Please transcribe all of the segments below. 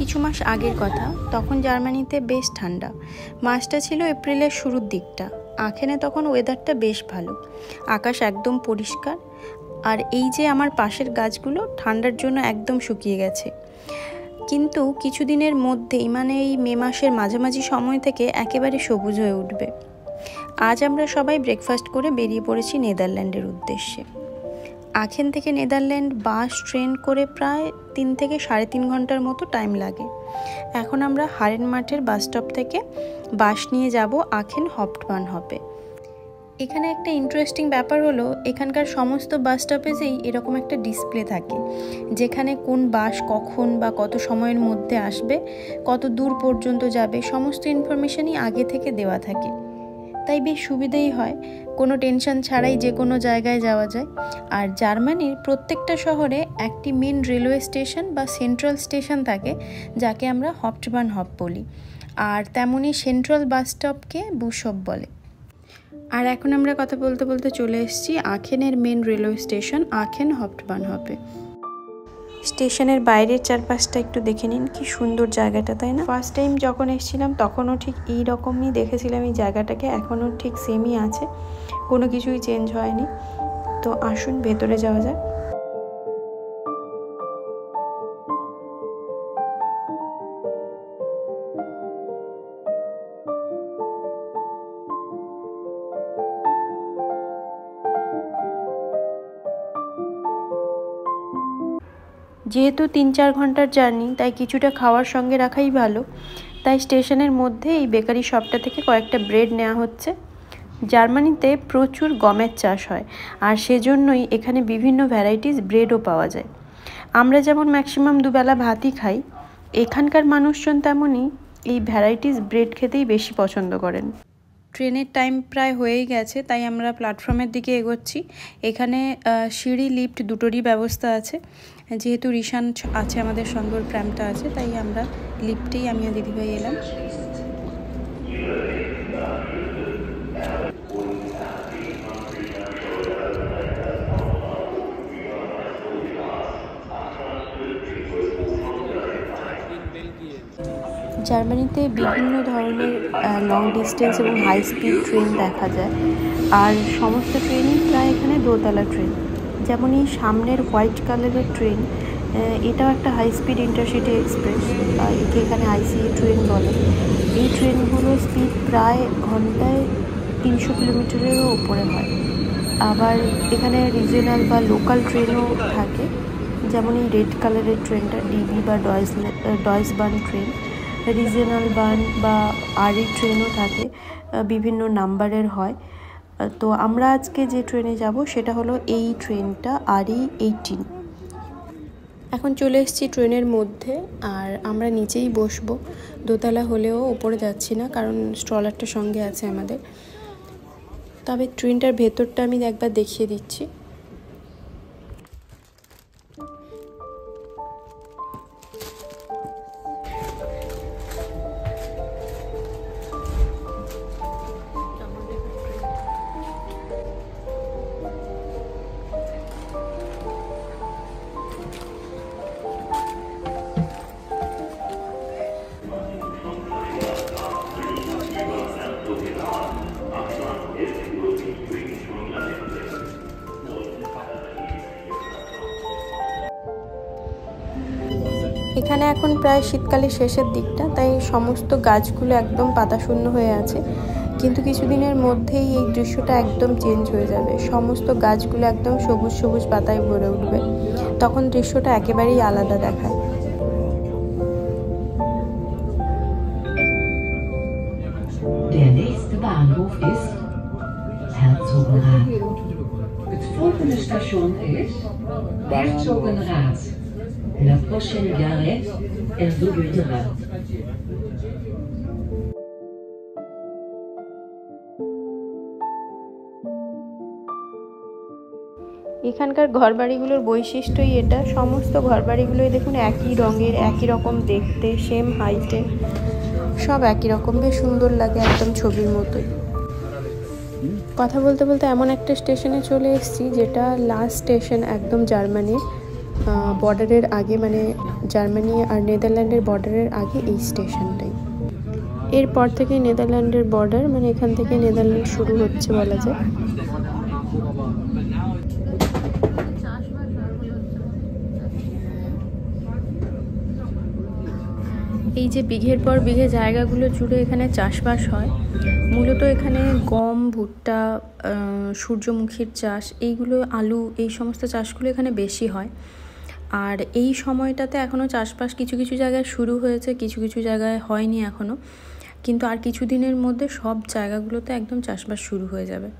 কিছু মাস আগের কথা, তখন জার্মানিতে বেশ ঠান্ডা। মাসটা ছিল এপ্রিলের শুরুর দিকটা। আখেনে তখন ওয়েদারটা বেশ ভালো, আকাশ একদম পরিষ্কার। আর এই যে আমার পাশের গাছগুলো ঠান্ডার জন্য একদম শুকিয়ে গেছে, কিন্তু কিছুদিনের মধ্যেই মানে এই মে মাসের মাঝামাঝি সময় থেকে একেবারে সবুজ হয়ে উঠবে। আজ আমরা সবাই ব্রেকফাস্ট করে বেরিয়ে পড়েছি নেদারল্যান্ডের উদ্দেশ্যে। আখেন থেকে নেদারল্যান্ড বাস ট্রেন করে প্রায় 3 থেকে 3.5 ঘন্টার মতো টাইম লাগে। এখন আমরা হারেন মাঠের বাস স্টপ থেকে বাস নিয়ে যাব আখেন হাউপ্টবানহফে। এখানে একটা ইন্টারেস্টিং ব্যাপার হলো, এখানকার সমস্ত বাস স্টপেজেই এরকম একটা ডিসপ্লে থাকে, যেখানে কোন বাস কখন বা কত সময়ের মধ্যে আসবে, কত দূর পর্যন্ত যাবে, সমস্ত ইনফরমেশনই আগে থেকে দেওয়া থাকে। তাই বেশ সুবিধেই হয়, কোনো টেনশন ছাড়াই যে কোনো জায়গায় যাওয়া যায়। আর জার্মানির প্রত্যেকটা শহরে একটি মেন রেলওয়ে স্টেশন বা সেন্ট্রাল স্টেশন থাকে, যাকে আমরা হাউপ্টবানহফ বলি। আর তেমনই সেন্ট্রাল বাস স্টপকে বুশহফ বলে। আর এখন আমরা কথা বলতে বলতে চলে এসেছি আখেনের মেন রেলওয়ে স্টেশন আখেন হাউপ্টবানহফে। স্টেশনের বাইরের চারপাশটা একটু দেখে নিন, কি সুন্দর জায়গাটা, তাই না? ফার্স্ট টাইম যখন এসেছিলাম তখনও ঠিক এই রকমই দেখেছিলাম এই জায়গাটাকে, এখনও ঠিক সেমই আছে, কোনো কিছুই চেঞ্জ হয়নি। তো আসুন ভেতরে যাওয়া যায়। যেহেতু 3-4 ঘন্টার জার্নি, তাই কিছুটা খাওয়ার সঙ্গে রাখাই ভালো। তাই স্টেশনের মধ্যে এই বেকারি শপটা থেকে কয়েকটা ব্রেড নেওয়া হচ্ছে। জার্মানিতে প্রচুর গমের চাষ হয়, আর সেজন্যই এখানে বিভিন্ন ভ্যারাইটিস ব্রেডও পাওয়া যায়। আমরা যেমন ম্যাক্সিমাম দুবেলা ভাতই খাই, এখানকার মানুষজন তেমনই এই ভ্যারাইটিস ব্রেড খেতেই বেশি পছন্দ করেন। ট্রেনের টাইম প্রায় হয়েই গেছে, তাই আমরা প্ল্যাটফর্মের দিকে এগোচ্ছি। এখানে সিঁড়ি লিফট দুটোরই ব্যবস্থা আছে। যেহেতু রিশান আছে আমাদের সঙ্গে, ওর প্র্যামটা আছে, তাই আমরা লিফটেই আমি আর দিদিভাই এলাম। জার্মানিতে বিভিন্ন ধরনের লং ডিস্টেন্স এবং হাই স্পিড ট্রেন দেখা যায়, আর সমস্ত ট্রেনই প্রায় এখানে দোতলা ট্রেন। যেমন এই সামনের হোয়াইট কালারের ট্রেন, এটাও একটা হাই স্পিড ইন্টারসিটি এক্সপ্রেস, একে এখানে আইসিএ ট্রেন বলে। এই ট্রেনগুলোর স্পিড প্রায় ঘন্টায় 300 কিলোমিটারেরও উপরে হয়। আবার এখানে রিজিওনাল বা লোকাল ট্রেনও থাকে, যেমন এই রেড কালারের ট্রেনটা ডিবি বা ডয়েস বান ট্রেন। রিজিওনাল বান বা আরই ট্রেনও থাকে, বিভিন্ন নাম্বারের হয়। তো আমরা আজকে যে ট্রেনে যাব সেটা হলো এই ট্রেনটা আরই 18। এখন চলে এসেছি ট্রেনের মধ্যে, আর আমরা নিচেই বসবো। দোতলা হলেও ওপরে যাচ্ছি না, কারণ স্ট্রলারটা সঙ্গে আছে আমাদের। তবে ট্রেনটার ভেতরটা আমি একবার দেখিয়ে দিচ্ছি। এখানে এখন প্রায় শীতকালের শেষের দিকটা, তাই সমস্ত গাছগুলো একদম পাতাশূন্য হয়ে আছে। কিন্তু কিছুদিনের মধ্যেই এই দৃশ্যটা একদম চেঞ্জ হয়ে যাবে, সমস্ত গাছগুলো একদম সবুজ সবুজ পাতায় ভরে উঠবে। তখন দৃশ্যটা একেবারেই আলাদা দেখায়। Der nächste Bahnhof ist Herzogenrath. De volgende station is Herzogenrath. La prochaine gare est Herzogenrath. এখানকার ঘরবাড়িগুলোর বৈশিষ্ট্যই এটা, সমস্ত ঘরবাড়িগুলোই দেখুন একই রঙের, একই রকম দেখতে, সেম হাইটে, সব একই রকম, বেশ সুন্দর লাগে, একদম ছবির মতোই। কথা বলতে বলতে এমন একটা স্টেশনে চলে এসেছি যেটা লাস্ট স্টেশন একদম জার্মানির। বর্ডারের আগে, মানে জার্মানি আর নেদারল্যান্ডের বর্ডারের আগে এই স্টেশনটাই। এরপর থেকে নেদারল্যান্ডের বর্ডার, মানে এখান থেকে নেদারল্যান্ড শুরু হচ্ছে বলা যায়। এই যে বিঘের পর বিঘে জায়গাগুলো জুড়ে এখানে চাষবাস হয়। মূলত এখানে গম, ভুট্টা, সূর্যমুখীর চাষ, এইগুলো, আলু, এই সমস্ত চাষগুলো এখানে বেশি হয়। আর এই সময়টাতে এখনও চাষবাস কিছু কিছু জায়গায় শুরু হয়েছে, কিছু কিছু জায়গায় হয়নি এখনও, কিন্তু আর কিছু দিনের মধ্যে সব জায়গাগুলোতে একদম চাষবাস শুরু হয়ে যাবে।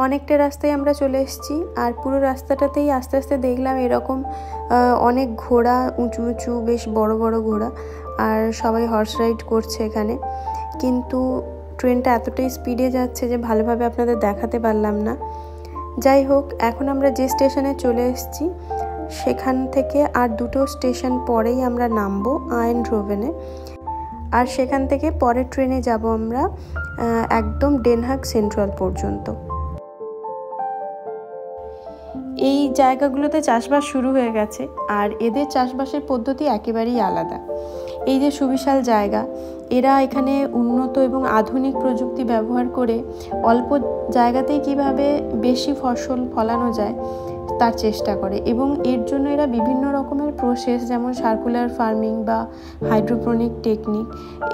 অনেকটা রাস্তায় আমরা চলে এসেছি, আর পুরো রাস্তাটাতেই আস্তে আস্তে দেখলাম এরকম অনেক ঘোড়া, উঁচু উঁচু বেশ বড় বড় ঘোড়া, আর সবাই হর্স রাইড করছে এখানে। কিন্তু ট্রেনটা এতটাই স্পিডে যাচ্ছে যে ভালোভাবে আপনাদের দেখাতে পারলাম না। যাই হোক, এখন আমরা যে স্টেশনে চলে এসেছি সেখান থেকে আর দুটো স্টেশন পরেই আমরা নামবো আইনড্রোভেনে, আর সেখান থেকে পরের ট্রেনে যাব আমরা একদম ডেনহাগ সেন্ট্রাল পর্যন্ত। এই জায়গাগুলোতে চাষবাস শুরু হয়ে গেছে, আর এদের চাষবাসের পদ্ধতি একেবারেই আলাদা। এই যে সুবিশাল জায়গা, এরা এখানে উন্নত এবং আধুনিক প্রযুক্তি ব্যবহার করে অল্প জায়গাতেই কিভাবে বেশি ফসল ফলানো যায় তার চেষ্টা করে, এবং এর জন্য এরা বিভিন্ন রকমের প্রসেস, যেমন সার্কুলার ফার্মিং বা হাইড্রোপনিক টেকনিক,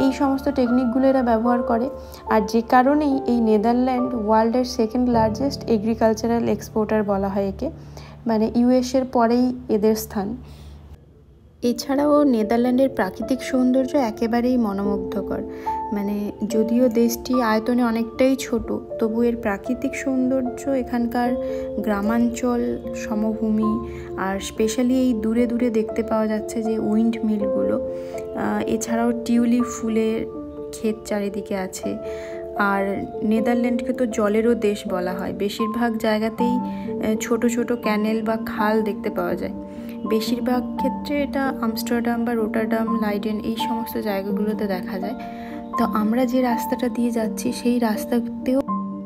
এই সমস্ত টেকনিকগুলো এরা ব্যবহার করে। আর যে কারণেই এই নেদারল্যান্ড ওয়ার্ল্ডের সেকেন্ড লার্জেস্ট এগ্রিকালচারাল এক্সপোর্টার বলা হয় একে, মানে ইউএসের পরেই এদের স্থান। এছাড়াও নেদারল্যান্ডের প্রাকৃতিক সৌন্দর্য একেবারেই মনোমুগ্ধকর। মানে যদিও দেশটি আয়তনে অনেকটাই ছোট, তবু এর প্রাকৃতিক সৌন্দর্য, এখানকার গ্রামাঞ্চল, সমভূমি, আর স্পেশালি এই দূরে দূরে দেখতে পাওয়া যাচ্ছে যে উইন্ড মিলগুলো, এছাড়াও টিউলিপ ফুলের ক্ষেত চারিদিকে আছে। আর নেদারল্যান্ডকে তো জলেরও দেশ বলা হয়, বেশিরভাগ জায়গাতেই ছোট ছোট ক্যানেল বা খাল দেখতে পাওয়া যায়। বেশিরভাগ ক্ষেত্রে এটা আমস্টারডাম বা রোটারডাম, লাইডেন, এই সমস্ত জায়গাগুলোতে দেখা যায়। তো আমরা যে রাস্তাটা দিয়ে যাচ্ছি সেই রাস্তাতেও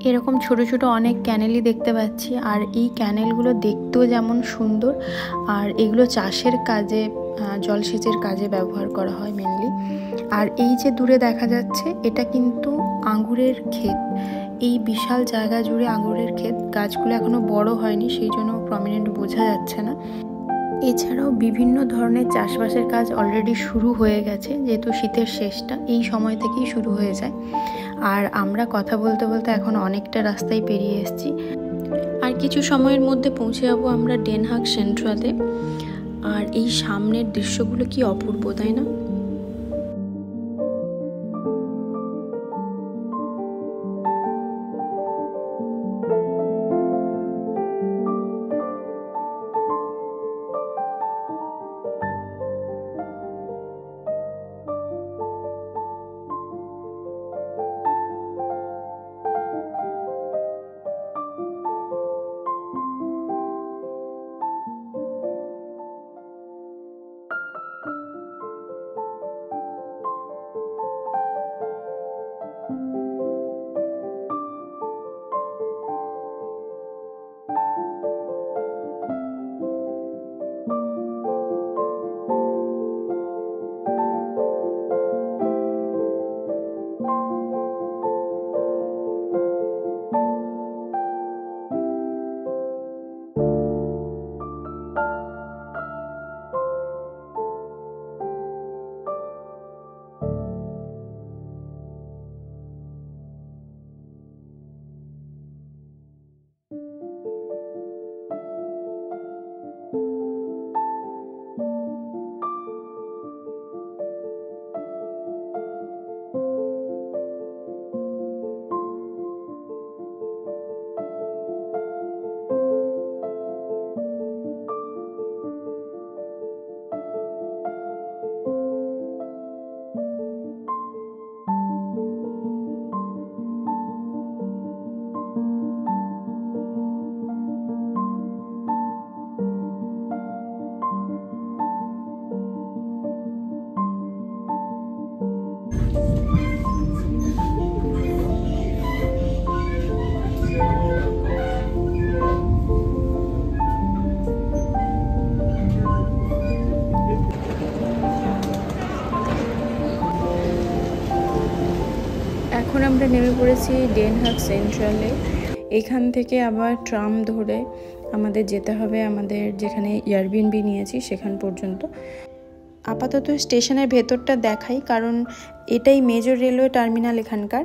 এরকম ছোট ছোট অনেক ক্যানেলই দেখতে পাচ্ছি, আর এই ক্যানেলগুলো দেখতেও যেমন সুন্দর, আর এগুলো চাষের কাজে, জলসেচের কাজে ব্যবহার করা হয় মেনলি। আর এই যে দূরে দেখা যাচ্ছে এটা কিন্তু আঙুরের ক্ষেত। এই বিশাল জায়গা জুড়ে আঙুরের ক্ষেত, গাছগুলো এখনো বড় হয়নি, সেই জন্য প্রমিনেন্ট বোঝা যাচ্ছে না। এছাড়াও বিভিন্ন ধরনের চাষবাসের কাজ অলরেডি শুরু হয়ে গেছে, যেহেতু শীতের শেষটা এই সময় থেকেই শুরু হয়ে যায়। আর আমরা কথা বলতে বলতে এখন অনেকটা রাস্তায় পেরিয়ে এসেছি, আর কিছু সময়ের মধ্যে পৌঁছে যাবো আমরা ডেনহাগ সেন্ট্রালে। আর এই সামনের দৃশ্যগুলো কি অপূর্ব, তাই না? এখন আমরা নেমে পড়েছি ডেন হাগ সেন্ট্রালে। এখান থেকে আবার ট্রাম ধরে আমাদের যেতে হবে আমাদের যেখানে এয়ারবিএনবি নিয়েছি সেখান পর্যন্ত। আপাতত স্টেশনের ভেতরটা দেখাই, কারণ এটাই মেজর রেলওয়ে টার্মিনাল এখানকার।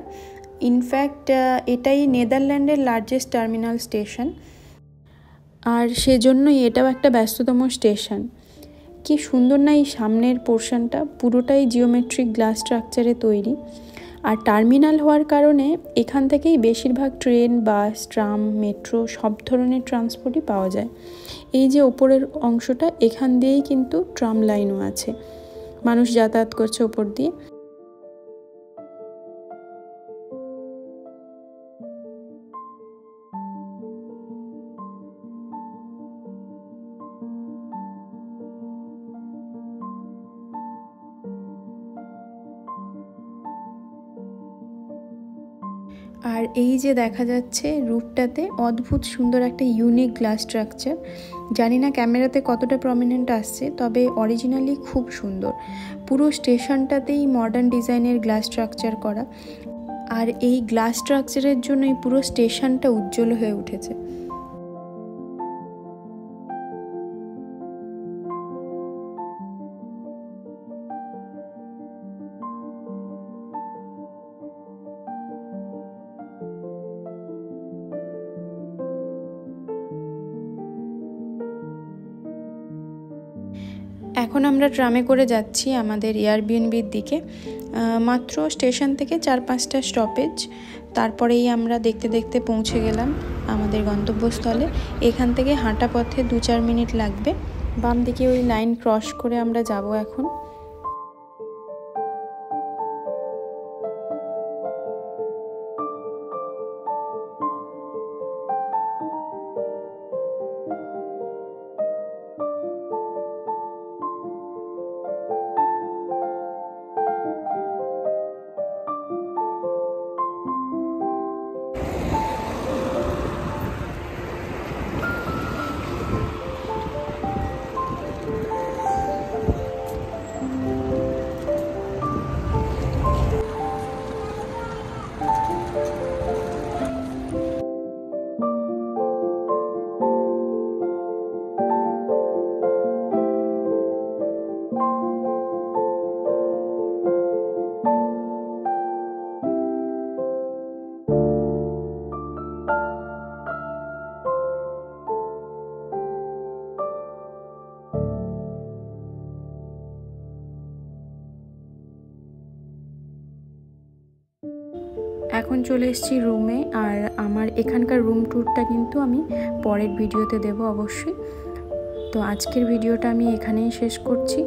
ইনফ্যাক্ট এটাই নেদারল্যান্ডের লার্জেস্ট টার্মিনাল স্টেশন, আর সেজন্যই এটাও একটা ব্যস্ততম স্টেশন। কি সুন্দর না এই সামনের পোর্শনটা, পুরোটাই জিওমেট্রিক গ্লাস স্ট্রাকচারে তৈরি। আর টার্মিনাল হওয়ার কারণে এখান থেকেই বেশিরভাগ ট্রেন, বাস, ট্রাম, মেট্রো সব ধরনের ট্রান্সপোর্টই পাওয়া যায়। এই যে ওপরের অংশটা, এখান দিয়েই কিন্তু ট্রাম লাইনও আছে, মানুষ যাতায়াত করছে ওপর দিয়ে। আর এই যে দেখা যাচ্ছে রুফটাতে অদ্ভুত সুন্দর একটা ইউনিক গ্লাস স্ট্রাকচার। জানি না ক্যামেরাতে কতটা প্রমিনেন্ট আসছে, তবে অরিজিনালি খুব সুন্দর। পুরো স্টেশনটাতেই মডার্ন ডিজাইনের গ্লাস স্ট্রাকচার করা, আর এই গ্লাস স্ট্রাকচারের জন্যই পুরো স্টেশনটা উজ্জ্বল হয়ে উঠেছে। এখন আমরা ট্রামে করে যাচ্ছি আমাদের এয়ারবিএনবির দিকে। মাত্র স্টেশন থেকে 4-5টা স্টপেজ, তারপরেই আমরা দেখতে দেখতে পৌঁছে গেলাম আমাদের গন্তব্যস্থলে। এখান থেকে হাঁটা পথে 2-4 মিনিট লাগবে। বাম দিকে ওই লাইন ক্রস করে আমরা যাব এখন। এখন চলে এসেছি রুমে, আর আমার এখানকার রুম ট্যুরটা কিন্তু আমি পরের ভিডিওতে দেব অবশ্যই। তো আজকের ভিডিওটা আমি এখানেই শেষ করছি।